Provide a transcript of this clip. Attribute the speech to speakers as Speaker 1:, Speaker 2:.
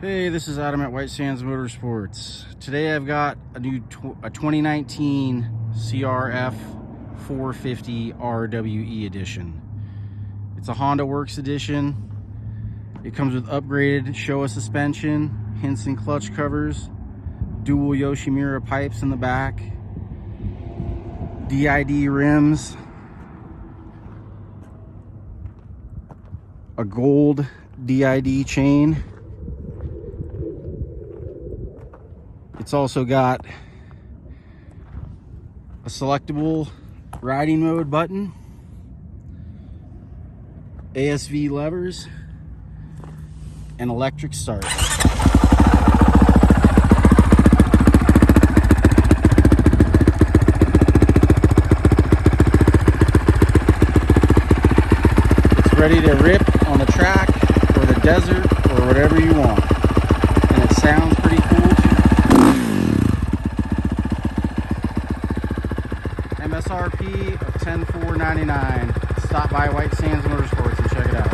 Speaker 1: Hey, this is Adam at White Sands Motorsports. Today I've got a 2019 CRF450RWE Edition. It's a Honda Works Edition. It comes with upgraded Showa suspension, Henson clutch covers, dual Yoshimura pipes in the back, DID rims, a gold DID chain. It's also got a selectable riding mode button, ASV levers, and electric start. It's ready to rip on the track or the desert or whatever you want. And it sounds pretty cool too. MSRP of $10,499. Stop by White Sands Motorsports and check it out.